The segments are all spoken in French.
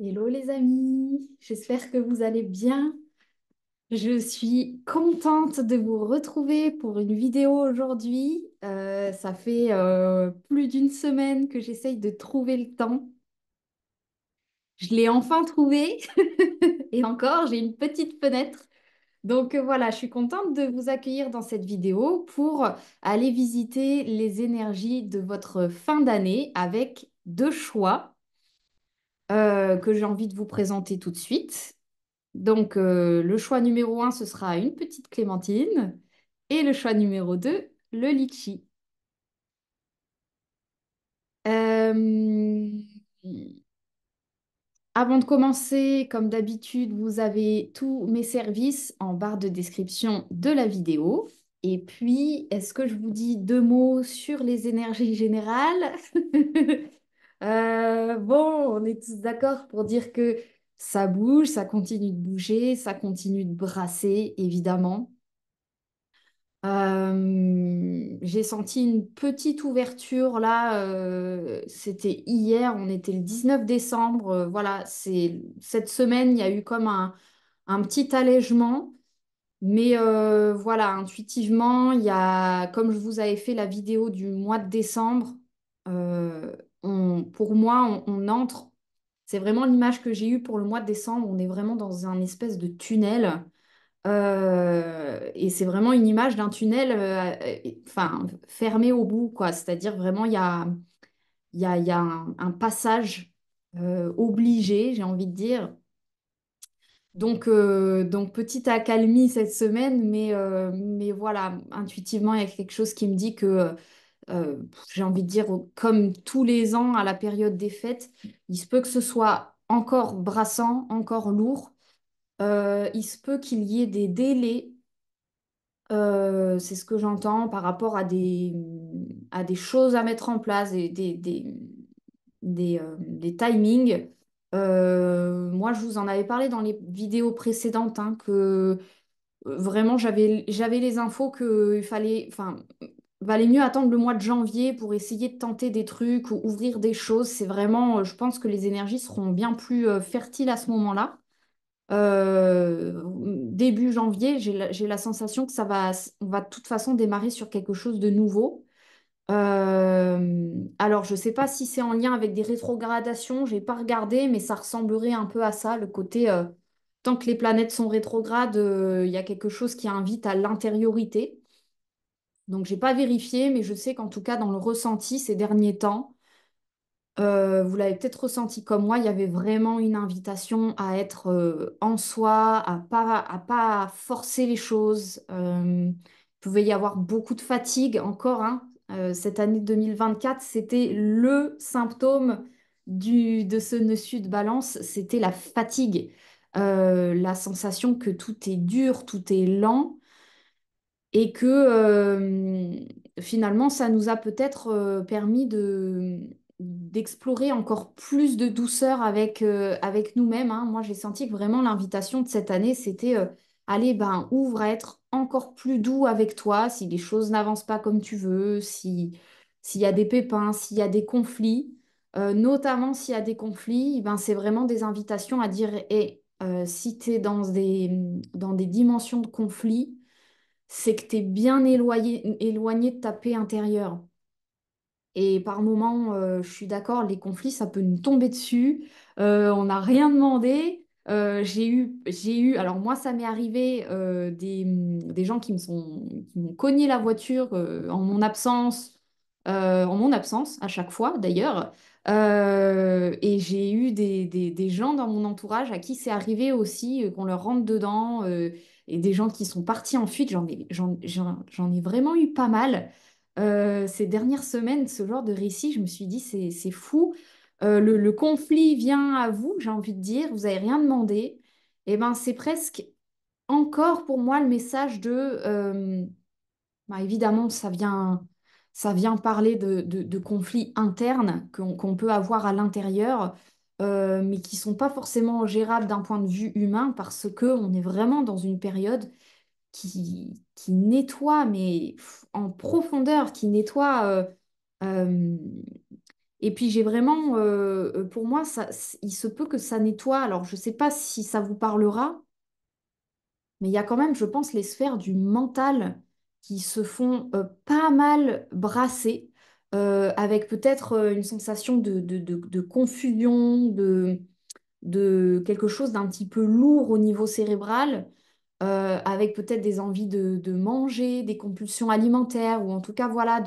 Hello les amis, j'espère que vous allez bien. Je suis contente de vous retrouver pour une vidéo aujourd'hui. Ça fait plus d'une semaine que j'essaye de trouver le temps. Je l'ai enfin trouvé et encore, j'ai une petite fenêtre. Donc voilà, je suis contente de vous accueillir dans cette vidéo pour aller visiter les énergies de votre fin d'année avec deux choix que j'ai envie de vous présenter tout de suite. Donc, le choix numéro un, ce sera une petite clémentine. Et le choix numéro 2, le litchi. Euh, Avant de commencer, comme d'habitude, vous avez tous mes services en barre de description de la vidéo. Et puis, est-ce que je vous dis deux mots sur les énergies générales? Bon, on est tous d'accord pour dire que ça bouge, ça continue de bouger, ça continue de brasser, évidemment. J'ai senti une petite ouverture là, c'était hier, on était le 19 décembre, voilà, c'est cette semaine, il y a eu comme un petit allègement, mais voilà, intuitivement, il y a, comme je vous avais fait la vidéo du mois de décembre, pour moi, on entre, c'est vraiment l'image que j'ai eue pour le mois de décembre, on est vraiment dans un espèce de tunnel. Et c'est vraiment une image d'un tunnel enfin, fermé au bout, quoi. C'est-à-dire vraiment, il y a un passage obligé, j'ai envie de dire. Donc petite accalmie cette semaine, mais voilà, intuitivement, il y a quelque chose qui me dit que, j'ai envie de dire, comme tous les ans à la période des fêtes, il se peut que ce soit encore brassant, encore lourd. Il se peut qu'il y ait des délais. C'est ce que j'entends par rapport à des choses à mettre en place, des timings. Moi, je vous en avais parlé dans les vidéos précédentes, hein, que vraiment, j'avais les infos qu'il fallait, enfin, valait mieux attendre le mois de janvier pour essayer de tenter des trucs ou ouvrir des choses. C'est vraiment, je pense que les énergies seront bien plus fertiles à ce moment-là. Début janvier, j'ai la sensation que on va de toute façon démarrer sur quelque chose de nouveau. Alors, je ne sais pas si c'est en lien avec des rétrogradations, j'ai pas regardé, mais ça ressemblerait un peu à ça, le côté, tant que les planètes sont rétrogrades, il y a quelque chose qui invite à l'intériorité. Donc, j'ai pas vérifié, mais je sais qu'en tout cas, dans le ressenti ces derniers temps, vous l'avez peut-être ressenti comme moi, il y avait vraiment une invitation à être en soi, à pas forcer les choses. Il pouvait y avoir beaucoup de fatigue encore, hein. Cette année 2024, c'était le symptôme de ce nœud sud-balance, c'était la fatigue. La sensation que tout est dur, tout est lent et que finalement, ça nous a peut-être permis d'explorer encore plus de douceur avec nous-mêmes, hein. Moi, j'ai senti que vraiment l'invitation de cette année, c'était allez, ben, ouvre à être encore plus doux avec toi si les choses n'avancent pas comme tu veux, s'il y a des pépins, s'il y a des conflits, notamment s'il y a des conflits, ben, c'est vraiment des invitations à dire, si tu es dans des dimensions de conflit, c'est que tu es bien éloigné de ta paix intérieure. Et par moments, je suis d'accord, les conflits, ça peut nous tomber dessus. On n'a rien demandé. Alors moi, ça m'est arrivé des gens qui m'ont cogné la voiture en mon absence à chaque fois d'ailleurs. Et j'ai eu des gens dans mon entourage à qui c'est arrivé aussi, qu'on leur rentre dedans, et des gens qui sont partis en fuite. J'en ai vraiment eu pas mal. Ces dernières semaines, ce genre de récit, je me suis dit, c'est fou. Le conflit vient à vous, j'ai envie de dire, vous n'avez rien demandé. Et ben, c'est presque encore pour moi le message bah, évidemment, ça vient parler de conflits internes qu'on peut avoir à l'intérieur, mais qui sont pas forcément gérables d'un point de vue humain parce que on est vraiment dans une période qui nettoie, mais en profondeur, qui nettoie euh, Et puis j'ai vraiment, pour moi, il se peut que ça nettoie. Alors je ne sais pas si ça vous parlera, mais il y a quand même, je pense, les sphères du mental qui se font pas mal brasser, avec peut-être une sensation de confusion, de quelque chose d'un petit peu lourd au niveau cérébral, avec peut-être des envies de manger, des compulsions alimentaires, ou en tout cas, voilà,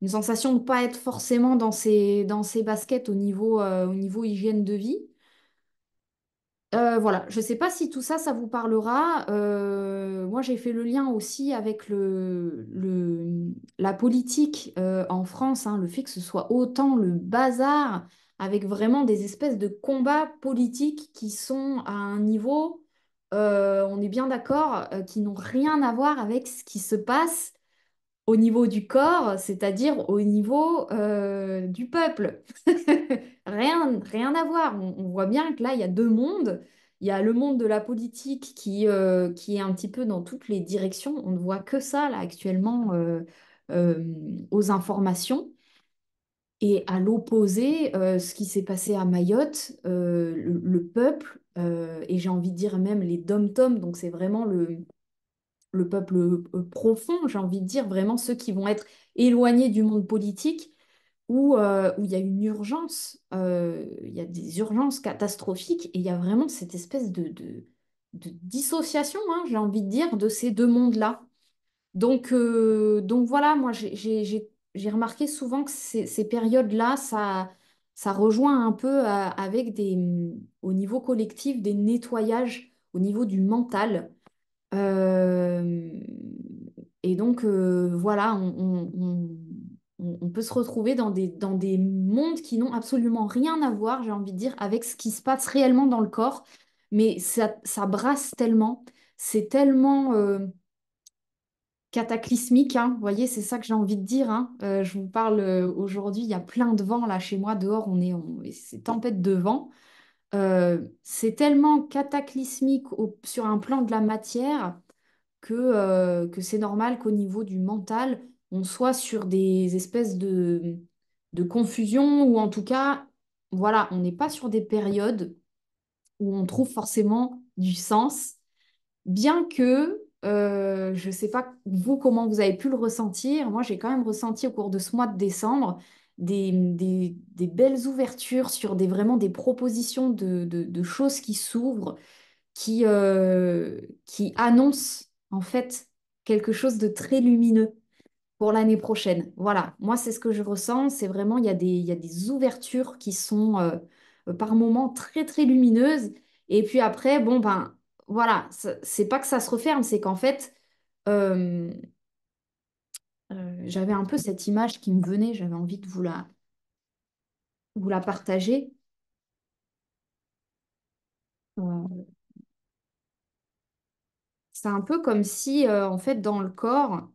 une sensation de ne pas être forcément dans ses baskets au niveau hygiène de vie. Voilà, je ne sais pas si tout ça, ça vous parlera. Moi, j'ai fait le lien aussi avec la politique en France, hein, le fait que ce soit autant le bazar, avec vraiment des espèces de combats politiques qui sont à un niveau, on est bien d'accord, qui n'ont rien à voir avec ce qui se passe au niveau du corps, c'est-à-dire au niveau du peuple. Rien à voir. On voit bien que là, il y a deux mondes. Il y a le monde de la politique qui est un petit peu dans toutes les directions. On ne voit que ça, là, actuellement, euh, aux informations. Et à l'opposé, ce qui s'est passé à Mayotte, le peuple, et j'ai envie de dire même les dom-toms, donc c'est vraiment le peuple profond, j'ai envie de dire, vraiment ceux qui vont être éloignés du monde politique, où il y a une urgence, il y a des urgences catastrophiques, et il y a vraiment cette espèce de dissociation, hein, j'ai envie de dire, de ces deux mondes-là. Donc voilà, moi j'ai remarqué souvent que ces périodes-là, ça rejoint un peu avec au niveau collectif des nettoyages au niveau du mental. Euh, et donc, voilà, on peut se retrouver dans des mondes qui n'ont absolument rien à voir, j'ai envie de dire, avec ce qui se passe réellement dans le corps. Mais ça brasse tellement, c'est tellement cataclysmique, hein. Vous voyez, c'est ça que j'ai envie de dire, hein. Je vous parle aujourd'hui, il y a plein de vent là chez moi, dehors, c'est tempête de vent. C'est tellement cataclysmique sur un plan de la matière que c'est normal qu'au niveau du mental, on soit sur des espèces de confusion, ou en tout cas, voilà, on n'est pas sur des périodes où on trouve forcément du sens, bien que, je ne sais pas vous comment vous avez pu le ressentir, moi j'ai quand même ressenti au cours de ce mois de décembre des belles ouvertures sur vraiment des propositions de choses qui s'ouvrent, qui annonce en fait quelque chose de très lumineux pour l'année prochaine. Voilà, moi c'est ce que je ressens, c'est vraiment, il y a des ouvertures qui sont par moments très très lumineuses. Et puis après, bon ben voilà, c'est pas que ça se referme, c'est qu'en fait, euh, j'avais un peu cette image qui me venait, j'avais envie de vous la partager. Euh, c'est un peu comme si, en fait, dans le corps,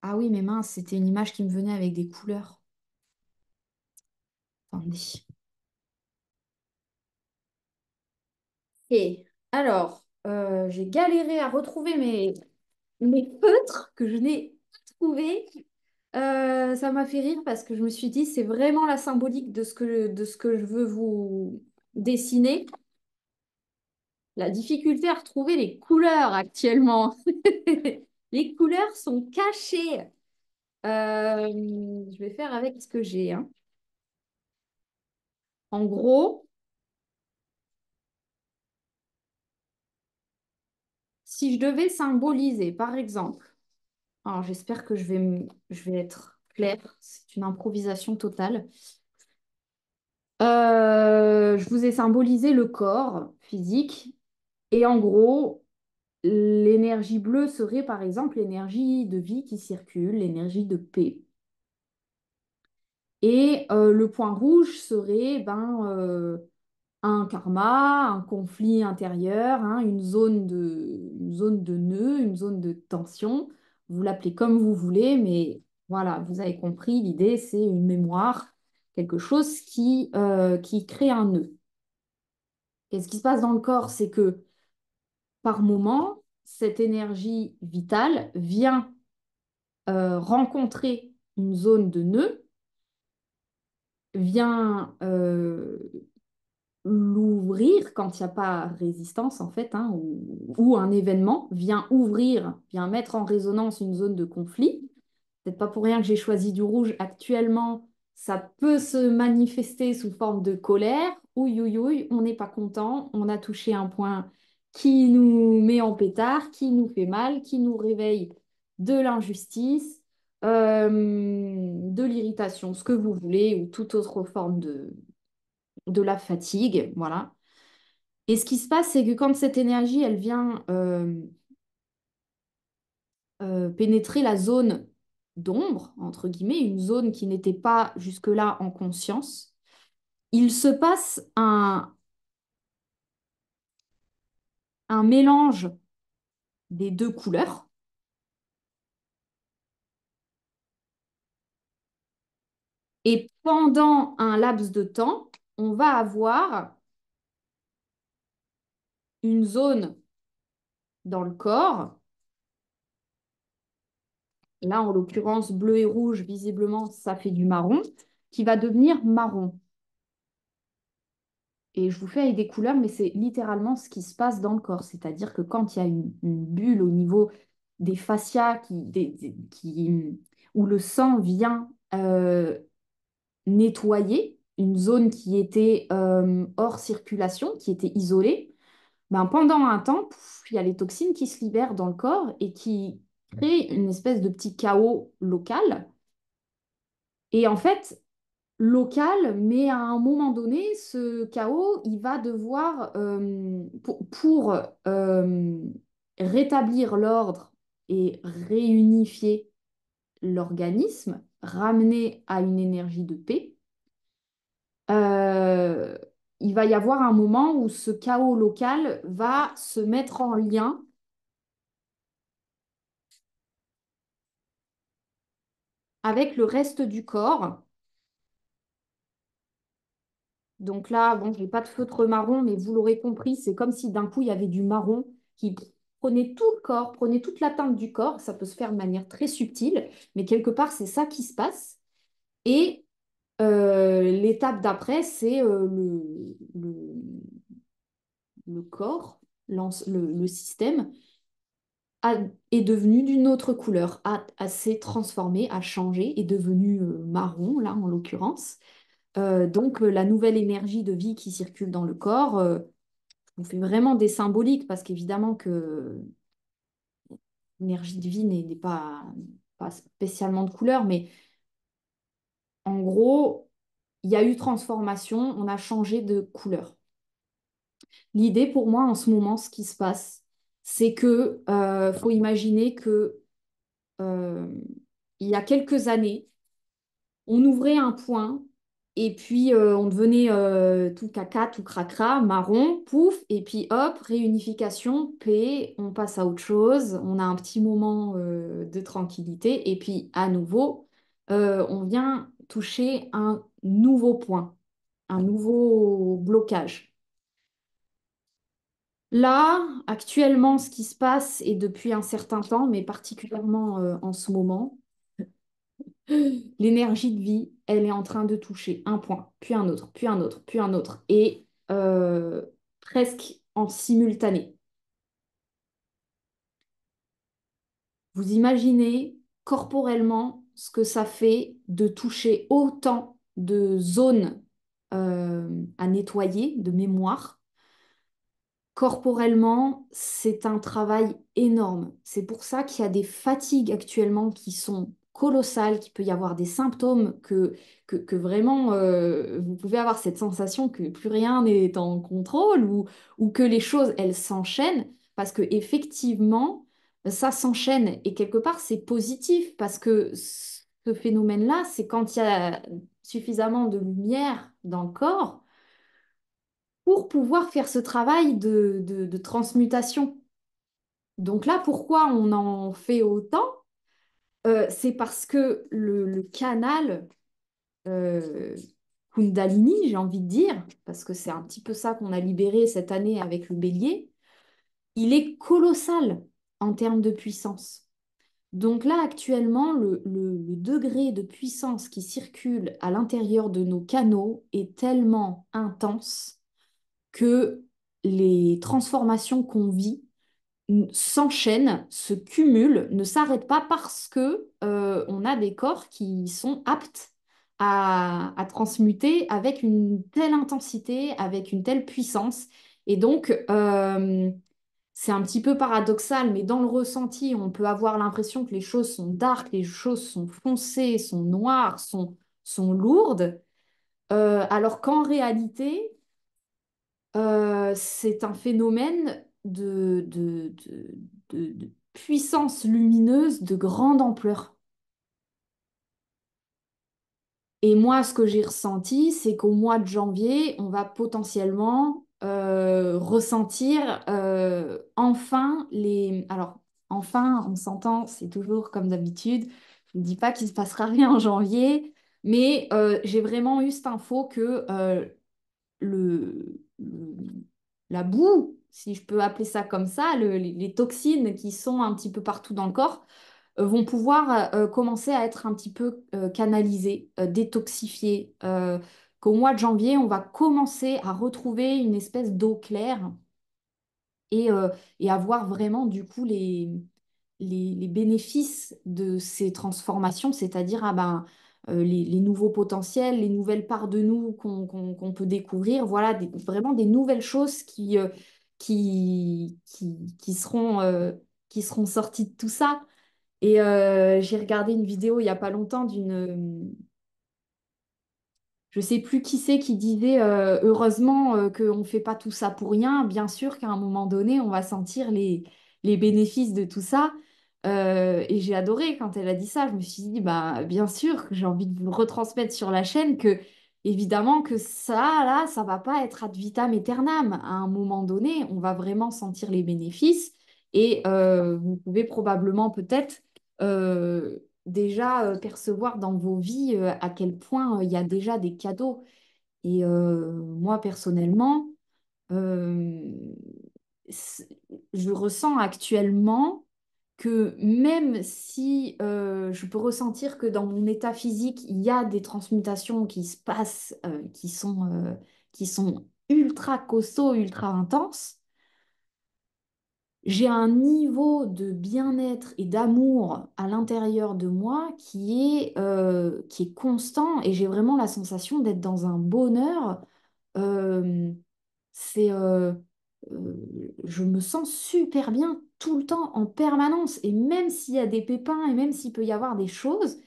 ah oui, mais mince, c'était une image qui me venait avec des couleurs. Attendez. Et alors, j'ai galéré à retrouver mes feutres que je n'ai pas trouvés. Ça m'a fait rire parce que je me suis dit, c'est vraiment la symbolique de ce que je veux vous dessiner. La difficulté à retrouver les couleurs actuellement. Les couleurs sont cachées. Je vais faire avec ce que j'ai, hein. En gros, si je devais symboliser, par exemple, alors j'espère que je vais être claire, c'est une improvisation totale. Je vous ai symbolisé le corps physique, et en gros, l'énergie bleue serait par exemple l'énergie de vie qui circule, l'énergie de paix. Et le point rouge serait un karma, un conflit intérieur, hein, une zone de nœud, une zone de tension. Vous l'appelez comme vous voulez, mais voilà, vous avez compris, l'idée, c'est une mémoire, quelque chose qui crée un nœud. Et ce qui se passe dans le corps, c'est que par moment, cette énergie vitale vient rencontrer une zone de nœud, vient l'ouvrir quand il n'y a pas résistance, en fait, hein, ou un événement vient ouvrir, vient mettre en résonance une zone de conflit. Peut-être pas pour rien que j'ai choisi du rouge. Actuellement, ça peut se manifester sous forme de colère. Ouïe, ouïe, ouïe, on n'est pas content, on a touché un point qui nous met en pétard, qui nous fait mal, qui nous réveille de l'injustice, de l'irritation, ce que vous voulez, ou toute autre forme de la fatigue, voilà. Et ce qui se passe, c'est que quand cette énergie, elle vient pénétrer la zone d'ombre, entre guillemets, une zone qui n'était pas jusque-là en conscience, il se passe un mélange des deux couleurs. Et pendant un laps de temps, on va avoir une zone dans le corps, là en l'occurrence bleu et rouge, visiblement ça fait du marron, qui va devenir marron. Et je vous fais avec des couleurs, mais c'est littéralement ce qui se passe dans le corps. C'est-à-dire que quand il y a une bulle au niveau des fascias où le sang vient nettoyer une zone qui était hors circulation, qui était isolée, ben pendant un temps, pouf, il y a les toxines qui se libèrent dans le corps et qui créent une espèce de petit chaos local. Et en fait, local, mais à un moment donné, ce chaos, il va devoir, pour rétablir l'ordre et réunifier l'organisme, ramener à une énergie de paix, euh, il va y avoir un moment où ce chaos local va se mettre en lien avec le reste du corps. Donc là, bon, je n'ai pas de feutre marron, mais vous l'aurez compris, c'est comme si d'un coup, il y avait du marron qui prenait tout le corps, prenait toute la teinte du corps. Ça peut se faire de manière très subtile, mais quelque part, c'est ça qui se passe. Et l'étape d'après, c'est le corps, le système a- est devenu d'une autre couleur, s'est transformé, a changé, est devenu marron, là, en l'occurrence. Donc, la nouvelle énergie de vie qui circule dans le corps, on fait vraiment des symboliques parce qu'évidemment que l'énergie de vie n'est pas spécialement de couleur, mais en gros, il y a eu transformation, on a changé de couleur. L'idée pour moi en ce moment, ce qui se passe, c'est que faut imaginer que euh, il y a quelques années, on ouvrait un point et puis on devenait tout caca, tout cracra, marron, pouf, et puis hop, réunification, paix, on passe à autre chose, on a un petit moment de tranquillité et puis à nouveau, on vient toucher un nouveau point, un nouveau blocage. Là, actuellement, ce qui se passe, et depuis un certain temps, mais particulièrement en ce moment, l'énergie de vie, elle est en train de toucher un point, puis un autre, puis un autre, puis un autre, et presque en simultané. Vous imaginez corporellement ce que ça fait de toucher autant de zones à nettoyer, de mémoire. Corporellement, c'est un travail énorme. C'est pour ça qu'il y a des fatigues actuellement qui sont colossales, qu'il peut y avoir des symptômes que vraiment vous pouvez avoir cette sensation que plus rien n'est en contrôle ou que les choses, elles s'enchaînent parce que effectivement, ça s'enchaîne et quelque part, c'est positif parce que ce phénomène-là, c'est quand il y a suffisamment de lumière dans le corps pour pouvoir faire ce travail de transmutation. Donc là, pourquoi on en fait autant? C'est parce que le canal euh, Kundalini, j'ai envie de dire, parce que c'est un petit peu ça qu'on a libéré cette année avec le bélier, il est colossal en termes de puissance. Donc là, actuellement, le degré de puissance qui circule à l'intérieur de nos canaux est tellement intense que les transformations qu'on vit s'enchaînent, se cumulent, ne s'arrêtent pas parce que on a des corps qui sont aptes à transmuter avec une telle intensité, avec une telle puissance. Et donc, c'est un petit peu paradoxal, mais dans le ressenti, on peut avoir l'impression que les choses sont dark, les choses sont foncées, sont noires, sont lourdes, alors qu'en réalité, c'est un phénomène de puissance lumineuse de grande ampleur. Et moi, ce que j'ai ressenti, c'est qu'au mois de janvier, on va potentiellement ressentir enfin les... Alors, enfin, on s'entend, c'est toujours comme d'habitude. Je ne dis pas qu'il ne se passera rien en janvier, mais j'ai vraiment eu cette info que la boue, si je peux appeler ça comme ça, les toxines qui sont un petit peu partout dans le corps, vont pouvoir commencer à être un petit peu canalisées, détoxifiées. Qu'au mois de janvier, on va commencer à retrouver une espèce d'eau claire et, euh, et avoir vraiment du coup les bénéfices de ces transformations, c'est-à-dire ah ben, les nouveaux potentiels, les nouvelles parts de nous qu'on peut découvrir, voilà, vraiment des nouvelles choses qui seront sorties de tout ça. Et j'ai regardé une vidéo il n'y a pas longtemps je sais plus qui c'est qui disait heureusement qu'on ne fait pas tout ça pour rien. Bien sûr qu'à un moment donné, on va sentir les bénéfices de tout ça. Et j'ai adoré quand elle a dit ça. Je me suis dit, bah, bien sûr que j'ai envie de vous le retransmettre sur la chaîne, que évidemment que ça, là, ça va pas être ad vitam aeternam. À un moment donné, on va vraiment sentir les bénéfices. Et vous pouvez probablement peut-être déjà percevoir dans vos vies à quel point il y a déjà des cadeaux. Et moi, personnellement, euh, c- je ressens actuellement que même si je peux ressentir que dans mon état physique, il y a des transmutations qui se passent, qui sont ultra costauds, ultra intenses, j'ai un niveau de bien-être et d'amour à l'intérieur de moi qui est constant et j'ai vraiment la sensation d'être dans un bonheur. Euh, c'est, je me sens super bien tout le temps, en permanence. Et même s'il y a des pépins et même s'il peut y avoir des choses,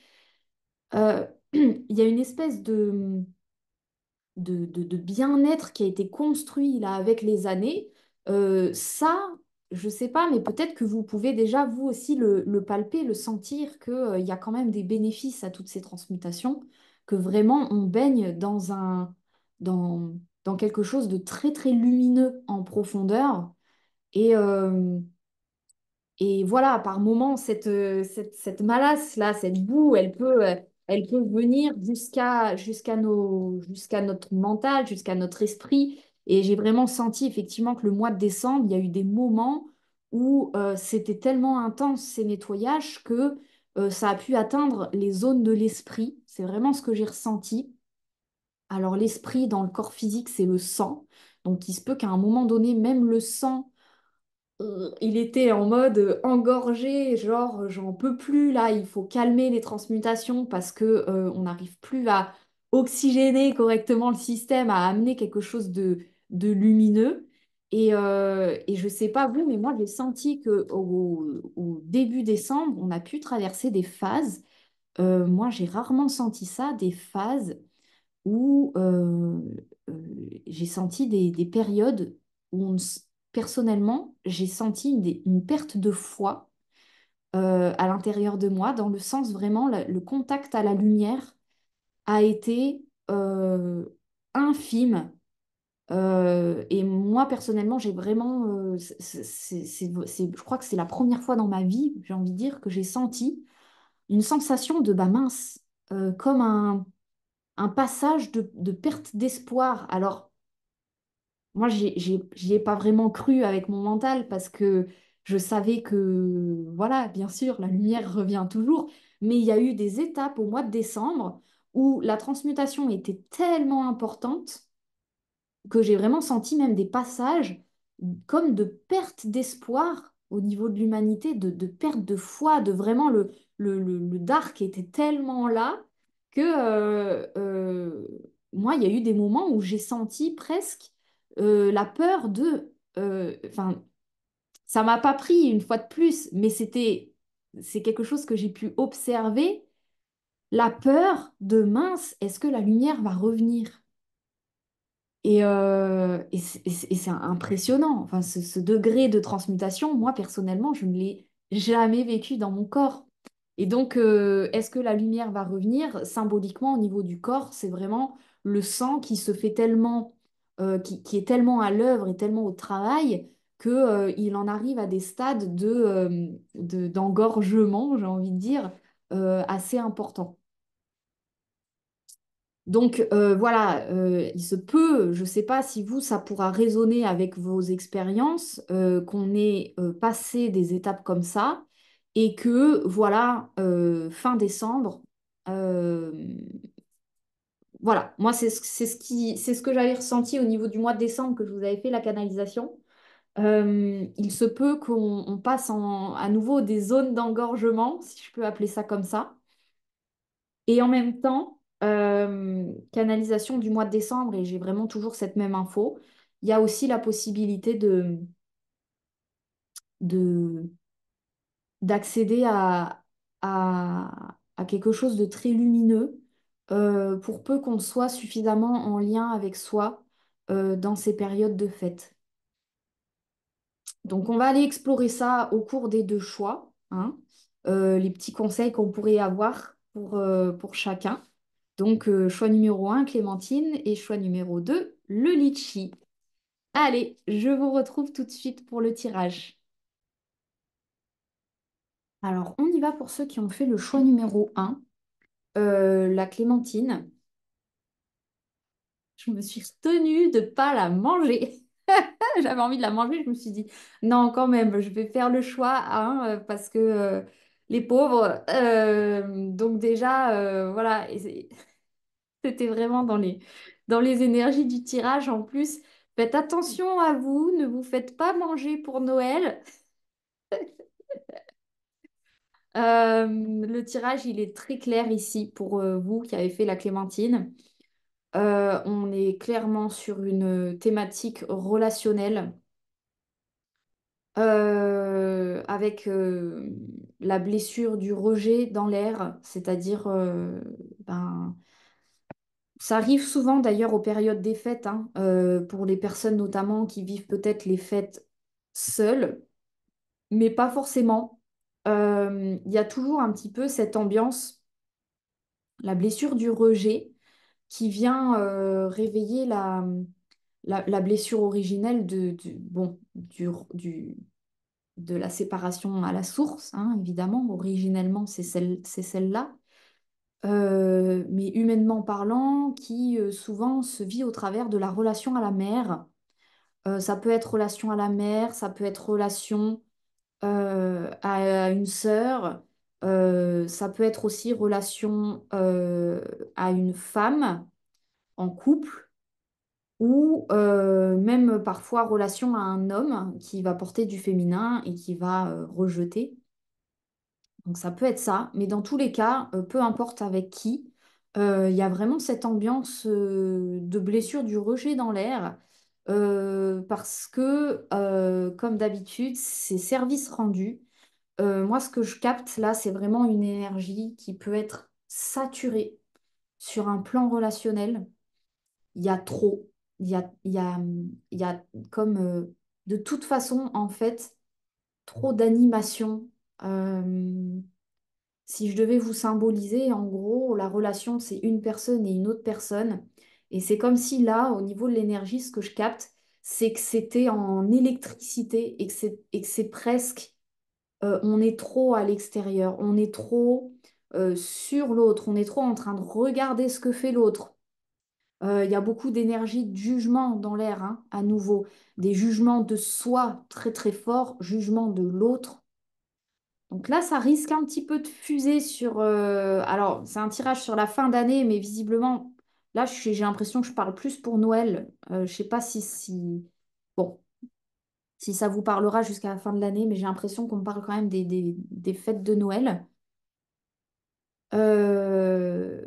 il y a une espèce de bien-être qui a été construit là avec les années, ça, je sais pas, mais peut-être que vous pouvez déjà vous aussi le palper, le sentir qu'il y a quand même des bénéfices à toutes ces transmutations, que vraiment on baigne dans, dans quelque chose de très très lumineux en profondeur. Et, et voilà, par moments, cette malasse-là, cette boue, elle peut venir jusqu'à notre mental, jusqu'à notre esprit. Et j'ai vraiment senti effectivement que le mois de décembre, il y a eu des moments où c'était tellement intense ces nettoyages que ça a pu atteindre les zones de l'esprit. C'est vraiment ce que j'ai ressenti. Alors l'esprit dans le corps physique, c'est le sang. Donc il se peut qu'à un moment donné, même le sang il était en mode engorgé, genre j'en peux plus là, il faut calmer les transmutations parce que on n'arrive plus à oxygéner correctement le système, à amener quelque chose de lumineux. Et je sais pas vous, mais moi j'ai senti que au début décembre, on a pu traverser des phases. Moi j'ai rarement senti ça, des phases où j'ai senti des périodes où personnellement, j'ai senti une perte de foi à l'intérieur de moi, dans le sens vraiment, le contact à la lumière a été infime. Et moi, personnellement, j'ai vraiment, je crois que c'est la première fois dans ma vie, j'ai envie de dire, que j'ai senti une sensation de bah mince, comme un passage de perte d'espoir. Alors, moi, j'y ai pas vraiment cru avec mon mental parce que Je savais que, voilà, bien sûr, la lumière revient toujours, mais il y a eu des étapes au mois de décembre où la transmutation était tellement importante que j'ai vraiment senti même des passages comme de perte d'espoir au niveau de l'humanité, de perte de foi, de vraiment le dark était tellement là que moi, il y a eu des moments où j'ai senti presque la peur de... Enfin, ça m'a pas pris une fois de plus, mais c'est quelque chose que j'ai pu observer, la peur de mince, est-ce que la lumière va revenir? Et c'est impressionnant. Enfin, ce degré de transmutation, moi, personnellement, je ne l'ai jamais vécu dans mon corps. Et donc, est-ce que la lumière va revenir? Symboliquement, au niveau du corps, c'est vraiment le sang qui se fait tellement, qui est tellement à l'œuvre et tellement au travail que, il en arrive à des stades d'engorgement, j'ai envie de dire, assez importants. Donc voilà, il se peut, je ne sais pas si vous, ça pourra résonner avec vos expériences, qu'on ait passé des étapes comme ça et que voilà, fin décembre, euh, voilà, moi c'est ce que j'avais ressenti au niveau du mois de décembre que je vous avais fait la canalisation. Il se peut qu'on passe à nouveau des zones d'engorgement, si je peux appeler ça comme ça. Et en même temps, canalisation du mois de décembre, et j'ai vraiment toujours cette même info, il y a aussi la possibilité de- d'accéder à quelque chose de très lumineux, pour peu qu'on soit suffisamment en lien avec soi, dans ces périodes de fête. Donc on va aller explorer ça au cours des deux choix, hein, les petits conseils qu'on pourrait avoir pour chacun. Donc, choix numéro un, Clémentine, et choix numéro 2, le litchi. Allez, je vous retrouve tout de suite pour le tirage. Alors, on y va pour ceux qui ont fait le choix numéro un, la Clémentine. Je me suis retenue de ne pas la manger. J'avais envie de la manger, je me suis dit, non, quand même, je vais faire le choix, hein, parce que les pauvres. Donc déjà, voilà, c'était vraiment dans les énergies du tirage en plus. Faites attention à vous, ne vous faites pas manger pour Noël. Le tirage, il est très clair ici pour vous qui avez fait la clémentine. On est clairement sur une thématique relationnelle, avec la blessure du rejet dans l'air, c'est-à-dire, ben, ça arrive souvent d'ailleurs aux périodes des fêtes, hein, pour les personnes notamment qui vivent peut-être les fêtes seules, mais pas forcément. Il y a toujours un petit peu cette ambiance, la blessure du rejet, qui vient réveiller la blessure originelle bon, de la séparation à la source, hein, évidemment. Originellement, c'est celle-là. Mais humainement parlant, qui souvent se vit au travers de la relation à la mère. Ça peut être relation à la mère, ça peut être relation à une sœur, ça peut être aussi relation à une femme en couple, ou même parfois relation à un homme qui va porter du féminin et qui va rejeter. Donc ça peut être ça, mais dans tous les cas, peu importe avec qui, il y a vraiment cette ambiance de blessure du rejet dans l'air, parce que, comme d'habitude, c'est service rendu. Moi, ce que je capte là, c'est vraiment une énergie qui peut être saturée sur un plan relationnel. Il y a trop, il y a comme, de toute façon, en fait, trop d'animation. Euh, Si je devais vous symboliser, en gros, la relation, c'est une personne et une autre personne. Et c'est comme si là, au niveau de l'énergie, ce que je capte, c'est que c'était en électricité et que c'est presque, on est trop à l'extérieur, on est trop sur l'autre, on est trop en train de regarder ce que fait l'autre. Il y a beaucoup d'énergie de jugement dans l'air, hein, à nouveau. Des jugements de soi très très forts, jugement de l'autre. Donc là, ça risque un petit peu de fuser sur... alors, c'est un tirage sur la fin d'année, mais visiblement, là, j'ai l'impression que je parle plus pour Noël. Je sais pas si... Bon, si ça vous parlera jusqu'à la fin de l'année, mais j'ai l'impression qu'on parle quand même des fêtes de Noël. Euh,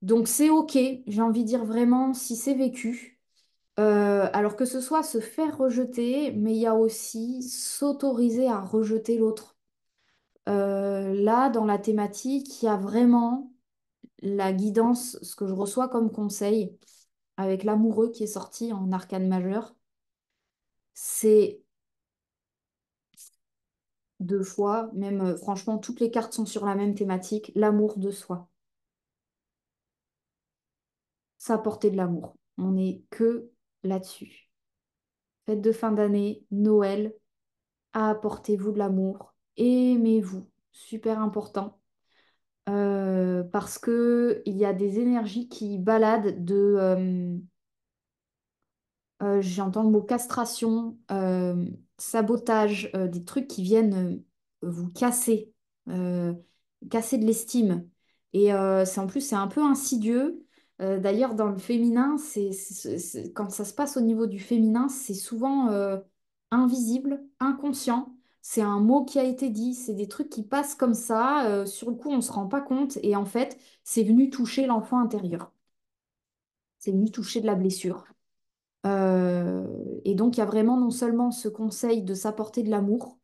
Donc c'est OK, j'ai envie de dire vraiment, si c'est vécu. Alors que ce soit se faire rejeter, mais il y a aussi s'autoriser à rejeter l'autre. Là, dans la thématique, il y a vraiment la guidance, ce que je reçois comme conseil avec l'amoureux qui est sorti en arcane majeur, c'est deux fois, même franchement, toutes les cartes sont sur la même thématique, l'amour de soi. Ça apporter de l'amour. On n'est que là-dessus. Fête de fin d'année, Noël, apportez-vous de l'amour, aimez-vous. Super important. Parce que il y a des énergies qui baladent j'entends le mot castration, sabotage, des trucs qui viennent vous casser, euh, casser de l'estime. Et c'est en plus, c'est un peu insidieux. D'ailleurs, dans le féminin, quand ça se passe au niveau du féminin, c'est souvent invisible, inconscient. C'est un mot qui a été dit, c'est des trucs qui passent comme ça. Sur le coup, on ne se rend pas compte. Et en fait, c'est venu toucher l'enfant intérieur. C'est venu toucher de la blessure. Et donc, il y a vraiment non seulement ce conseil de s'apporter de l'amour,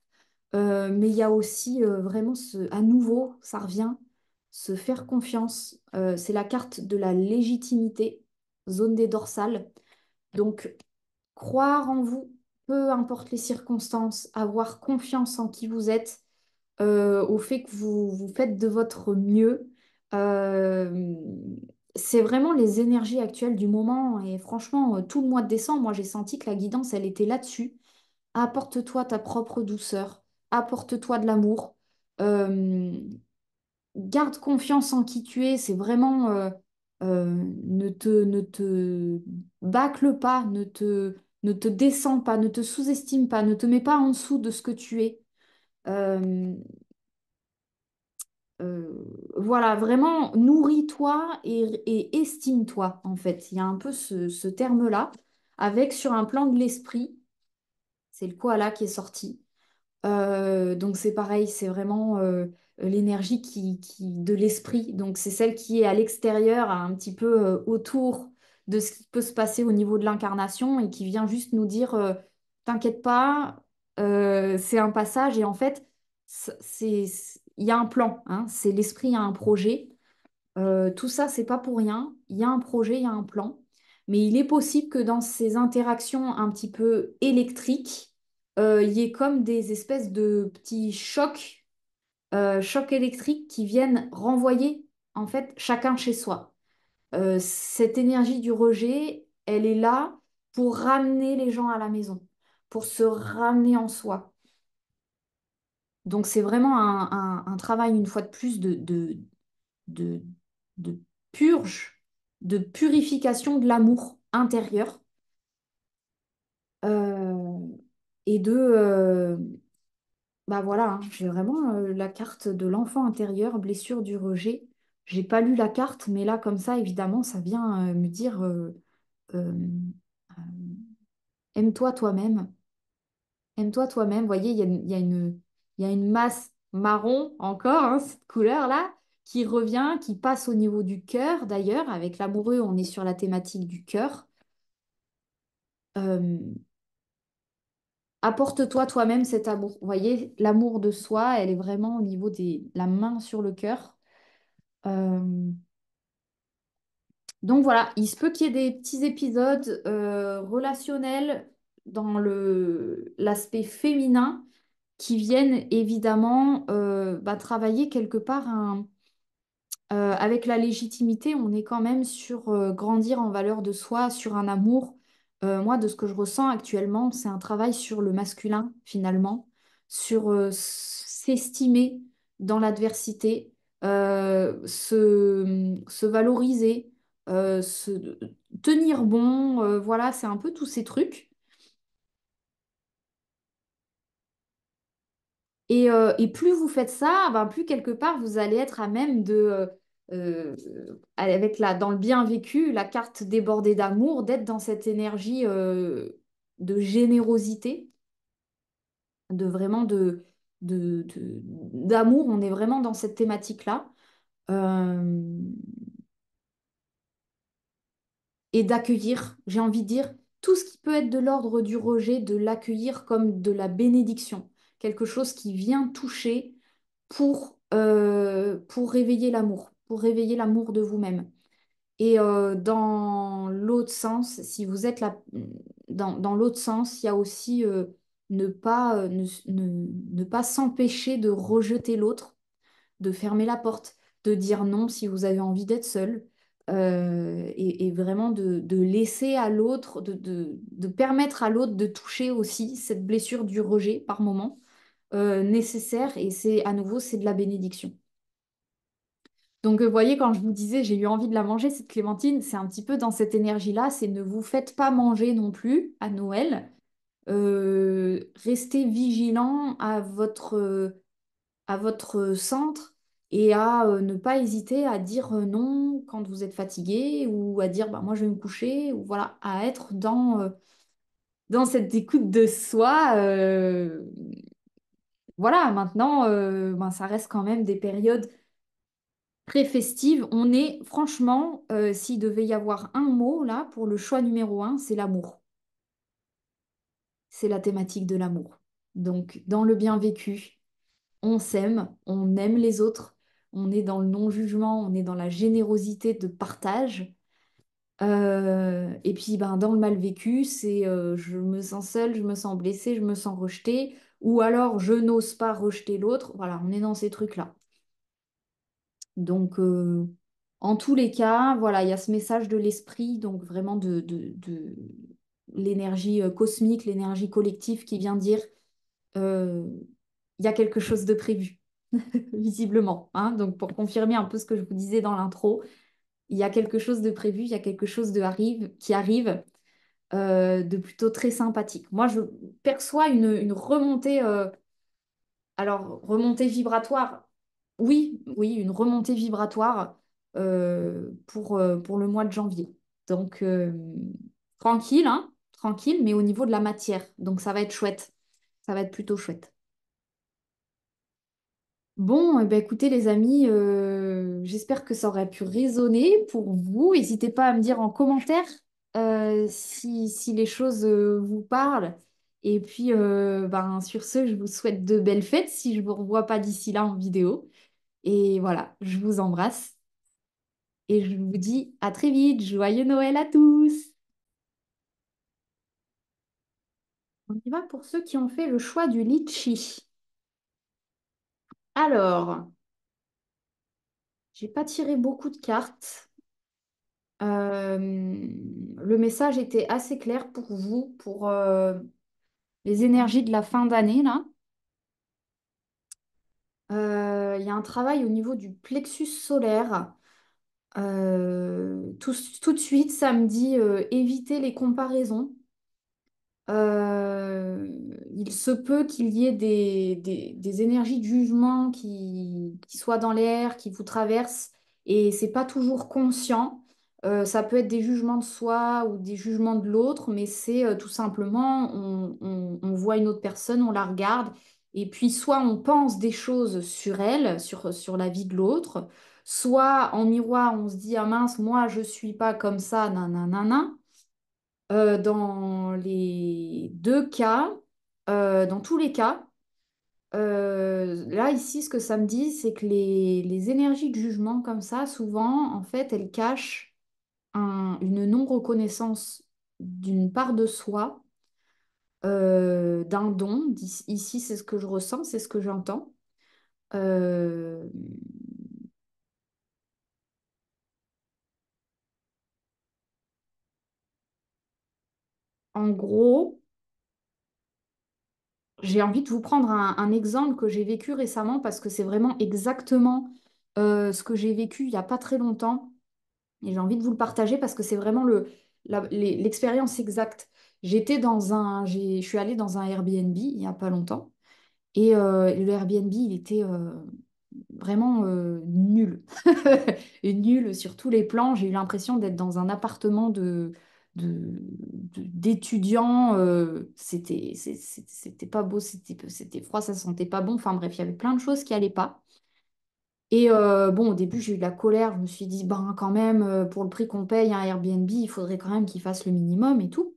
mais il y a aussi vraiment à nouveau, ça revient, se faire confiance. C'est la carte de la légitimité, zone des dorsales. Donc, croire en vous, peu importe les circonstances, avoir confiance en qui vous êtes, au fait que vous faites de votre mieux. Euh, c'est vraiment les énergies actuelles du moment. Et franchement, tout le mois de décembre, moi, j'ai senti que la guidance, elle était là-dessus. Apporte-toi ta propre douceur, apporte-toi de l'amour. Euh, Garde confiance en qui tu es. C'est vraiment... ne te bâcle pas, ne te descends pas, ne te sous-estime pas, ne te mets pas en dessous de ce que tu es. Euh, voilà, vraiment, nourris-toi et estime-toi, en fait. Il y a un peu ce terme-là, avec sur un plan de l'esprit, c'est le koala qui est sorti. Donc c'est pareil, c'est vraiment l'énergie de l'esprit. Donc c'est celle qui est à l'extérieur, un petit peu autour de ce qui peut se passer au niveau de l'incarnation et qui vient juste nous dire, t'inquiète pas, c'est un passage et en fait, il y a un plan, hein, c'est l'esprit, il y a un projet. Tout ça, c'est pas pour rien. Il y a un projet, il y a un plan. Mais il est possible que dans ces interactions un petit peu électriques, il y ait comme des espèces de petits chocs électriques qui viennent renvoyer en fait chacun chez soi. Cette énergie du rejet, elle est là pour ramener les gens à la maison, pour se ramener en soi. Donc c'est vraiment un travail, une fois de plus, de, de purge, de purification de l'amour intérieur euh, et bah voilà, hein, j'ai vraiment la carte de l'enfant intérieur, blessure du rejet. J'ai pas lu la carte, mais là, comme ça, évidemment, ça vient me dire euh, euh, aime-toi toi-même. Aime-toi toi-même. Vous voyez, il y a une masse marron encore, hein, cette couleur-là, qui revient, qui passe au niveau du cœur. D'ailleurs, avec l'amoureux, on est sur la thématique du cœur. Euh, Apporte-toi toi-même cet amour. Vous voyez, l'amour de soi, elle est vraiment au niveau la main sur le cœur. Euh, donc voilà, il se peut qu'il y ait des petits épisodes relationnels dans l'aspect féminin qui viennent évidemment bah, travailler quelque part avec la légitimité, on est quand même sur grandir en valeur de soi, sur un amour. Moi, de ce que je ressens actuellement, c'est un travail sur le masculin, finalement, sur s'estimer dans l'adversité, se valoriser, tenir bon, voilà, c'est un peu tous ces trucs. Et plus vous faites ça, ben, plus quelque part vous allez être à même euh, avec dans le bien vécu, la carte débordée d'amour, d'être dans cette énergie de générosité, de vraiment d'amour. On est vraiment dans cette thématique-là. Euh, et d'accueillir, j'ai envie de dire, tout ce qui peut être de l'ordre du rejet, de l'accueillir comme de la bénédiction, quelque chose qui vient toucher pour réveiller l'amour, pour réveiller l'amour de vous-même. Et dans l'autre sens, si vous êtes là, dans l'autre sens, il y a aussi ne pas s'empêcher de rejeter l'autre, de fermer la porte, de dire non si vous avez envie d'être seul, et vraiment de laisser à l'autre, de permettre à l'autre de toucher aussi cette blessure du rejet par moment nécessaire. Et c'est à nouveau, c'est de la bénédiction. Donc, vous voyez, quand je vous disais, j'ai eu envie de la manger, cette clémentine, c'est un petit peu dans cette énergie-là, c'est ne vous faites pas manger non plus à Noël. Restez vigilant à votre centre et à ne pas hésiter à dire non quand vous êtes fatigué ou à dire bah, moi je vais me coucher ou voilà, à être dans cette écoute de soi. Voilà, maintenant, ben, ça reste quand même des périodes très festives. On est, franchement, s'il devait y avoir un mot là pour le choix numéro un, c'est l'amour. C'est la thématique de l'amour. Donc, dans le bien vécu, on s'aime, on aime les autres, on est dans le non-jugement, on est dans la générosité de partage. Et puis ben, dans le mal vécu, c'est je me sens seule, je me sens blessée, je me sens rejetée, ou alors je n'ose pas rejeter l'autre. Voilà, on est dans ces trucs-là. Donc en tous les cas, voilà, il y a ce message de l'esprit, donc vraiment de l'énergie cosmique, l'énergie collective qui vient dire euh, il y a quelque chose de prévu. Visiblement, hein. Donc, pour confirmer un peu ce que je vous disais dans l'intro, il y a quelque chose de prévu, il y a quelque chose qui arrive de plutôt très sympathique. Moi, je perçois une remontée, alors remontée vibratoire, oui, oui, une remontée vibratoire pour le mois de janvier. Donc, tranquille, hein, tranquille, mais au niveau de la matière. Donc, ça va être chouette. Ça va être plutôt chouette. Bon, eh ben, écoutez les amis, j'espère que ça aurait pu résonner pour vous. N'hésitez pas à me dire en commentaire si les choses vous parlent. Et puis, ben, sur ce, je vous souhaite de belles fêtes si je ne vous revois pas d'ici là en vidéo. Et voilà, je vous embrasse et je vous dis à très vite. Joyeux Noël à tous! On y va pour ceux qui ont fait le choix du litchi. Alors, j'ai pas tiré beaucoup de cartes. Euh, le message était assez clair pour vous, pour les énergies de la fin d'année, là. Il y a un travail au niveau du plexus solaire. Tout de suite, ça me dit éviter les comparaisons. Euh, il se peut qu'il y ait des énergies de jugement qui soient dans l'air, qui vous traversent, et c'est pas toujours conscient. Ça peut être des jugements de soi ou des jugements de l'autre, mais c'est tout simplement, on voit une autre personne, on la regarde, et puis soit on pense des choses sur elle, sur la vie de l'autre, soit en miroir, on se dit, ah mince, moi je suis pas comme ça, nanana. Dans les deux cas, dans tous les cas, là ici, ce que ça me dit, c'est que les énergies de jugement comme ça, souvent, en fait, elles cachent une non-reconnaissance d'une part de soi, d'un don. Ici, c'est ce que je ressens, c'est ce que j'entends. Euh, En gros, j'ai envie de vous prendre un exemple que j'ai vécu récemment parce que c'est vraiment exactement ce que j'ai vécu il n'y a pas très longtemps. Et j'ai envie de vous le partager parce que c'est vraiment l'expérience exacte. Je suis allée dans un Airbnb il n'y a pas longtemps. Et le Airbnb, il était vraiment nul. Et nul sur tous les plans. J'ai eu l'impression d'être dans un appartement d'étudiants. C'était pas beau, c'était froid, ça sentait pas bon. Enfin bref, il y avait plein de choses qui allaient pas. Et bon, au début, j'ai eu de la colère. Je me suis dit, ben quand même, pour le prix qu'on paye un Airbnb, il faudrait quand même qu'il fasse le minimum et tout.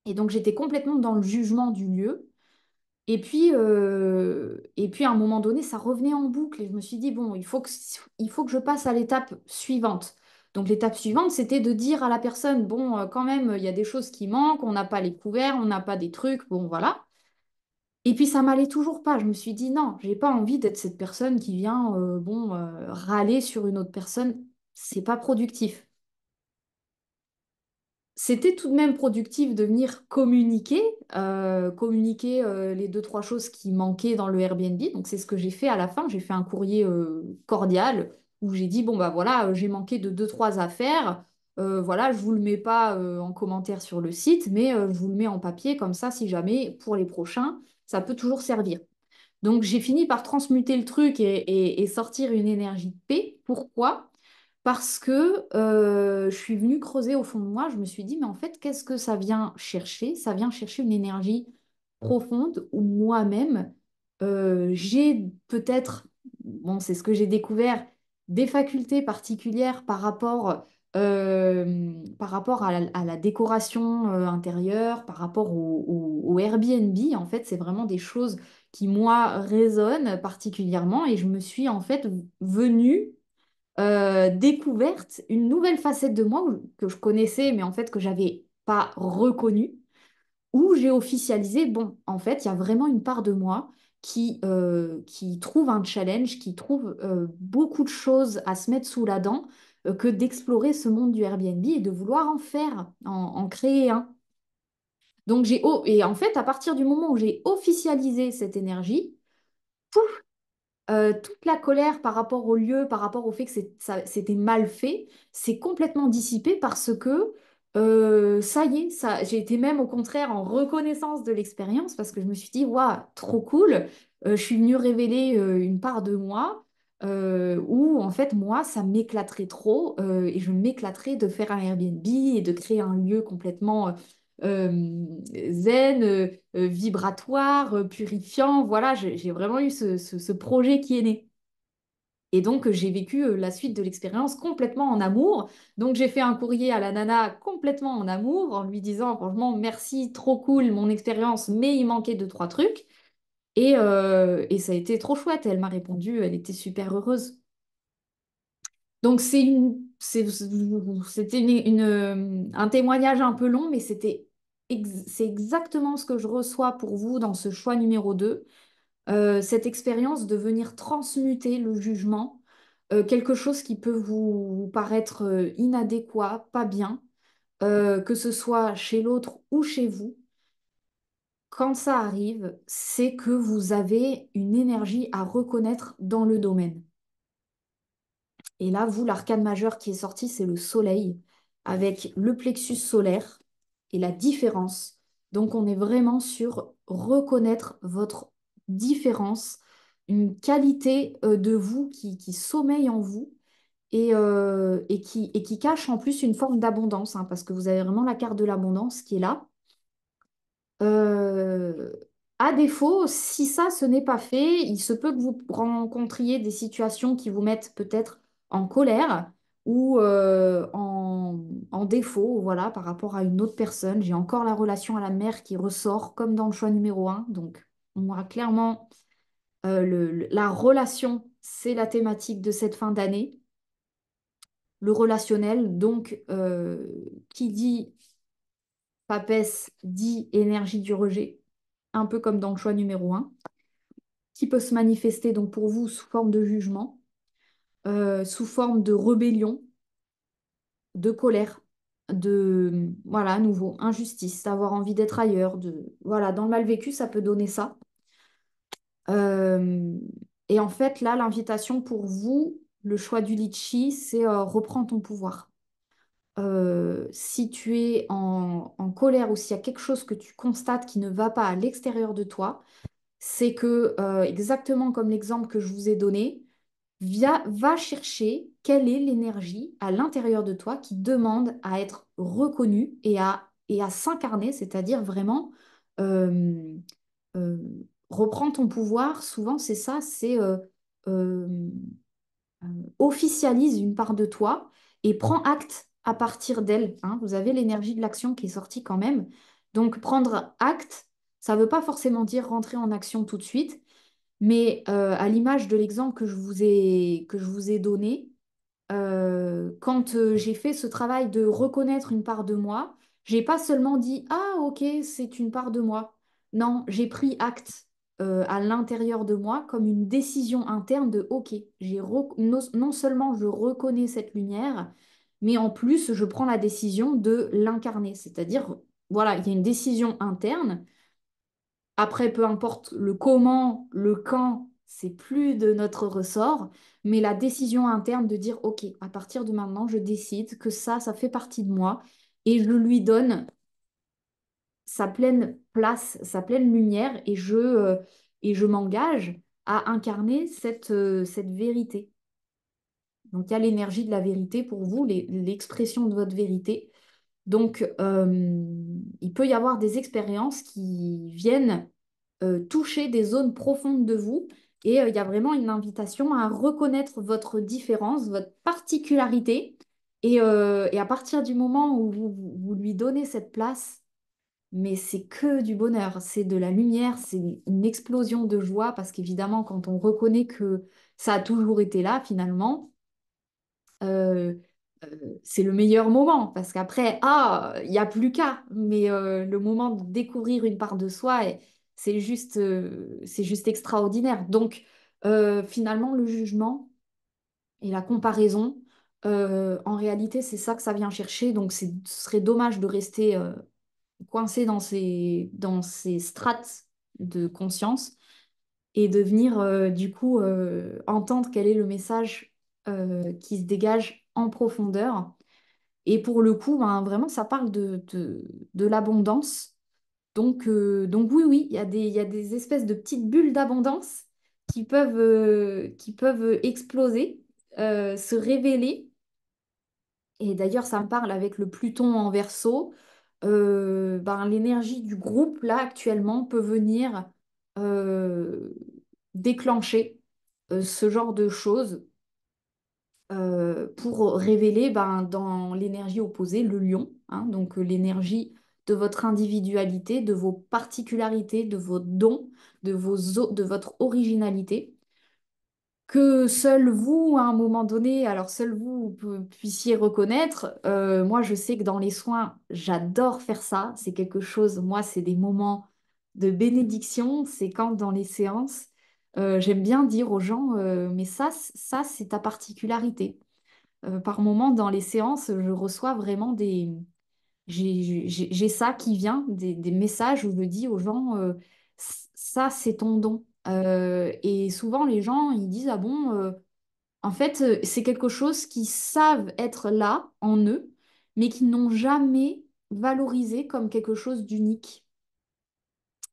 Et donc, j'étais complètement dans le jugement du lieu. Et puis, à un moment donné, ça revenait en boucle et je me suis dit, bon, il faut que je passe à l'étape suivante. Donc, l'étape suivante, c'était de dire à la personne, bon, quand même, il y a des choses qui manquent, on n'a pas les couverts, on n'a pas des trucs, bon, voilà. Et puis, ça m'allait toujours pas. Je me suis dit, non, j'ai pas envie d'être cette personne qui vient, bon, râler sur une autre personne. C'est pas productif. C'était tout de même productif de venir communiquer les deux, trois choses qui manquaient dans le Airbnb. Donc, c'est ce que j'ai fait à la fin. J'ai fait un courrier cordial où j'ai dit, bon, bah voilà, j'ai manqué de deux, trois affaires. Voilà, je vous le mets pas en commentaire sur le site, mais je vous le mets en papier comme ça, si jamais, pour les prochains, ça peut toujours servir. Donc, j'ai fini par transmuter le truc et sortir une énergie de paix. Pourquoi? Parce que je suis venue creuser au fond de moi, je me suis dit, mais en fait, qu'est-ce que ça vient chercher? Ça vient chercher une énergie profonde où moi-même, j'ai peut-être, bon, c'est ce que j'ai découvert, des facultés particulières par rapport à la décoration intérieure, par rapport au Airbnb. En fait, c'est vraiment des choses qui, moi, résonnent particulièrement et je me suis en fait venue découverte une nouvelle facette de moi que je connaissais, mais en fait que j'avais pas reconnue, où j'ai officialisé, bon, en fait, il y a vraiment une part de moi qui trouve un challenge, qui trouve beaucoup de choses à se mettre sous la dent, que d'explorer ce monde du Airbnb et de vouloir en faire, en créer un. Donc et en fait, à partir du moment où j'ai officialisé cette énergie, toute la colère par rapport au lieu, par rapport au fait que c'était mal fait, c'est complètement dissipé parce que ça y est, j'ai été même au contraire en reconnaissance de l'expérience parce que je me suis dit, waouh, trop cool, je suis venue révéler une part de moi où en fait, moi, ça m'éclaterait trop et je m'éclaterais de faire un Airbnb et de créer un lieu complètement zen, vibratoire, purifiant. Voilà, j'ai vraiment eu ce projet qui est né. Et donc, j'ai vécu la suite de l'expérience complètement en amour. Donc, j'ai fait un courrier à la nana complètement en amour en lui disant, franchement, merci, trop cool mon expérience, mais il manquait deux, trois trucs. Et ça a été trop chouette. Elle m'a répondu, elle était super heureuse. Donc, c'était un témoignage un peu long, mais c'est exactement ce que je reçois pour vous dans ce choix numéro 2. Cette expérience de venir transmuter le jugement, quelque chose qui peut vous paraître inadéquat, pas bien, que ce soit chez l'autre ou chez vous. Quand ça arrive, c'est que vous avez une énergie à reconnaître dans le domaine. Et là, vous, l'arcane majeur qui est sorti, c'est le soleil, avec le plexus solaire et la différence. Donc, on est vraiment sur reconnaître votre différence, une qualité de vous qui sommeille en vous et qui cache en plus une forme d'abondance, hein, parce que vous avez vraiment la carte de l'abondance qui est là. Euh, à défaut, si ça, ce n'est pas fait, il se peut que vous rencontriez des situations qui vous mettent peut-être en colère ou en défaut, voilà, par rapport à une autre personne. J'ai encore la relation à la mère qui ressort comme dans le choix numéro un. Donc, moi, clairement, la relation, c'est la thématique de cette fin d'année. Le relationnel, donc, qui dit papesse, dit énergie du rejet, un peu comme dans le choix numéro un, qui peut se manifester donc pour vous sous forme de jugement, sous forme de rébellion, de colère, de, voilà, à nouveau, injustice, d'avoir envie d'être ailleurs, voilà, dans le mal vécu, ça peut donner ça. Euh, et en fait, là, l'invitation pour vous, le choix du litchi, c'est reprends ton pouvoir. si tu es en colère ou s'il y a quelque chose que tu constates qui ne va pas à l'extérieur de toi, c'est que, exactement comme l'exemple que je vous ai donné, va chercher quelle est l'énergie à l'intérieur de toi qui demande à être reconnue et à s'incarner, c'est-à-dire vraiment euh, euh, reprendre ton pouvoir. Souvent, c'est ça, c'est euh, officialise une part de toi et prends acte à partir d'elle, hein. Vous avez l'énergie de l'action qui est sortie quand même. Donc, prendre acte, ça ne veut pas forcément dire rentrer en action tout de suite, mais à l'image de l'exemple que je vous ai donné, quand j'ai fait ce travail de reconnaître une part de moi, j'ai pas seulement dit, ah ok, c'est une part de moi. Non, j'ai pris acte à l'intérieur de moi comme une décision interne de, ok, non seulement je reconnais cette lumière, mais en plus je prends la décision de l'incarner. C'est-à-dire, voilà, il y a une décision interne. Après, peu importe le comment, le quand, c'est plus de notre ressort, mais la décision interne de dire, OK, à partir de maintenant, je décide que ça fait partie de moi et je lui donne sa pleine place, sa pleine lumière et je m'engage à incarner cette vérité. Donc, il y a l'énergie de la vérité pour vous, l'expression de votre vérité. Donc, il peut y avoir des expériences qui viennent toucher des zones profondes de vous. Et il y a vraiment une invitation à reconnaître votre différence, votre particularité. Et à partir du moment où vous lui donnez cette place, mais c'est que du bonheur, c'est de la lumière, c'est une explosion de joie, parce qu'évidemment, quand on reconnaît que ça a toujours été là, finalement, euh, c'est le meilleur moment parce qu'après, il n'y a plus qu'à. Mais le moment de découvrir une part de soi, c'est juste extraordinaire. Donc, finalement, le jugement et la comparaison, en réalité, c'est ça que ça vient chercher. Donc, ce serait dommage de rester coincé dans ces strates de conscience et de venir, du coup, entendre quel est le message qui se dégage en profondeur. Et pour le coup, ben, vraiment, ça parle de l'abondance. Donc oui, oui, il y a des espèces de petites bulles d'abondance qui peuvent exploser, se révéler. Et d'ailleurs, ça me parle avec le Pluton en Verseau. Ben, l'énergie du groupe, là, actuellement, peut venir euh, déclencher ce genre de choses pour révéler ben, dans l'énergie opposée le lion, hein, donc l'énergie de votre individualité, de vos particularités, de vos dons, de votre originalité, que seul vous, à un moment donné, alors seul vous puissiez reconnaître. Moi, je sais que dans les soins, j'adore faire ça. C'est quelque chose, moi, c'est des moments de bénédiction. C'est quand dans les séances, j'aime bien dire aux gens, mais ça, c'est ta particularité. Par moment, dans les séances, je reçois vraiment j'ai ça qui vient, des messages où je dis aux gens, ça, c'est ton don. Et souvent, les gens, ils disent, ah bon, en fait, c'est quelque chose qu'ils savent être là, en eux, mais qu'ils n'ont jamais valorisé comme quelque chose d'unique.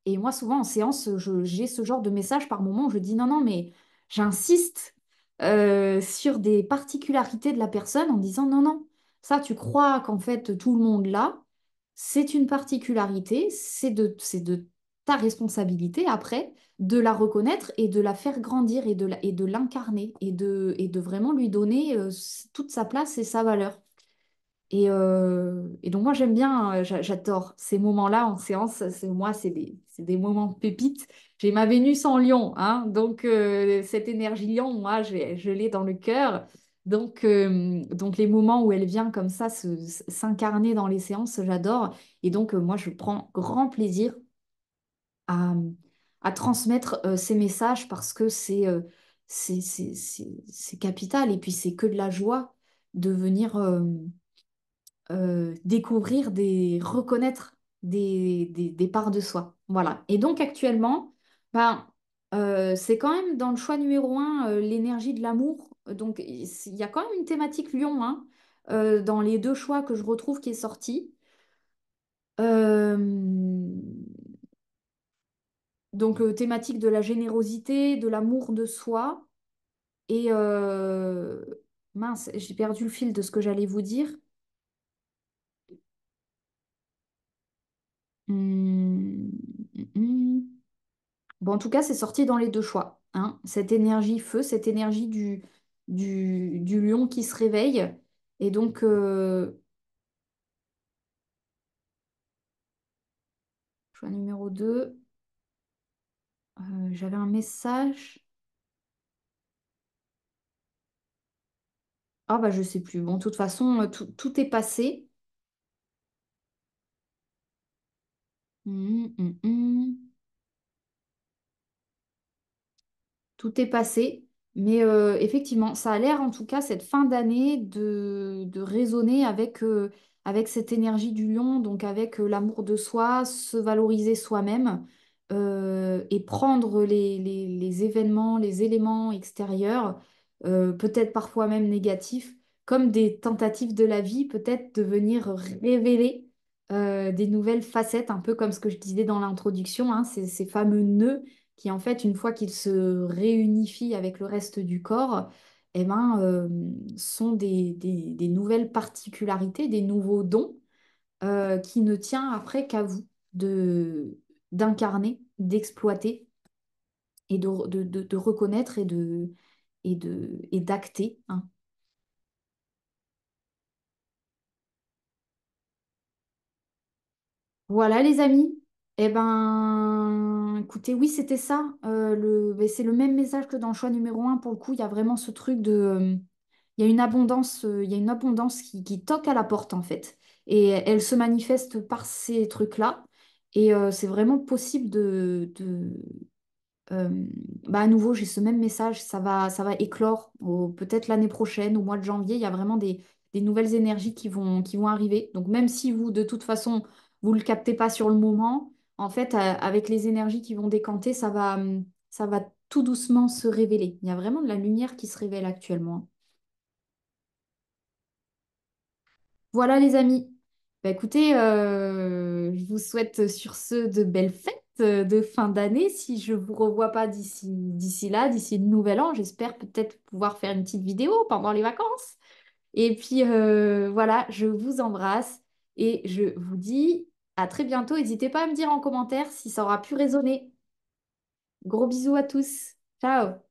Et moi, souvent en séance, j'ai ce genre de message par moment où je dis non, non, mais j'insiste sur des particularités de la personne en disant non, non, ça, tu crois qu'en fait tout le monde l'a, c'est une particularité, c'est de ta responsabilité après de la reconnaître et de la faire grandir et de l'incarner et de vraiment lui donner toute sa place et sa valeur. Et donc moi j'aime bien, j'adore ces moments-là en séance. Moi c'est des moments pépites. J'ai ma Vénus en Lion, hein, donc cette énergie Lion, moi je l'ai dans le cœur. Donc les moments où elle vient comme ça s'incarner dans les séances, j'adore. Et donc moi je prends grand plaisir à, à transmettre ces messages parce que c'est capital et puis c'est que de la joie de venir découvrir, reconnaître des parts de soi. Voilà. Et donc actuellement, ben, c'est quand même dans le choix numéro un, l'énergie de l'amour. Donc il y a quand même une thématique lion, hein. dans les deux choix que je retrouve qui est sorti. Euh, donc, thématique de la générosité, de l'amour de soi. Et mince, j'ai perdu le fil de ce que j'allais vous dire. Hum, Bon, en tout cas, c'est sorti dans les deux choix, hein. Cette énergie feu, cette énergie du lion qui se réveille. Et donc, choix numéro 2, j'avais un message. Ah bah je sais plus. Bon, de toute façon, tout est passé. Hum. Tout est passé. Mais effectivement, ça a l'air en tout cas cette fin d'année de résonner avec cette énergie du lion, donc avec l'amour de soi, se valoriser soi-même et prendre les événements, les éléments extérieurs, peut-être parfois même négatifs, comme des tentatives de la vie, peut-être de venir révéler des nouvelles facettes, un peu comme ce que je disais dans l'introduction, hein, ces fameux nœuds qui en fait, une fois qu'ils se réunifient avec le reste du corps, eh ben, sont des nouvelles particularités, des nouveaux dons qui ne tient après qu'à vous d'incarner, d'exploiter et de reconnaître et d'acter, hein. Voilà les amis. Eh ben, écoutez, oui, c'était ça. Ben, c'est le même message que dans le choix numéro un. Pour le coup, il y a vraiment ce truc il y a une abondance, il y a une abondance qui toque à la porte, en fait. Et elle se manifeste par ces trucs-là. Et c'est vraiment possible euh, bah à nouveau, j'ai ce même message, ça va éclore peut-être l'année prochaine, au mois de janvier, il y a vraiment des nouvelles énergies qui vont arriver. Donc même si vous, de toute façon, vous ne le captez pas sur le moment, en fait, avec les énergies qui vont décanter, ça va tout doucement se révéler. Il y a vraiment de la lumière qui se révèle actuellement. Voilà les amis. Bah, écoutez, je vous souhaite sur ce de belles fêtes de fin d'année. Si je vous revois pas d'ici là, d'ici le nouvel an, j'espère peut-être pouvoir faire une petite vidéo pendant les vacances. Et puis voilà, je vous embrasse et je vous dis à très bientôt. N'hésitez pas à me dire en commentaire si ça aura pu résonner. Gros bisous à tous. Ciao.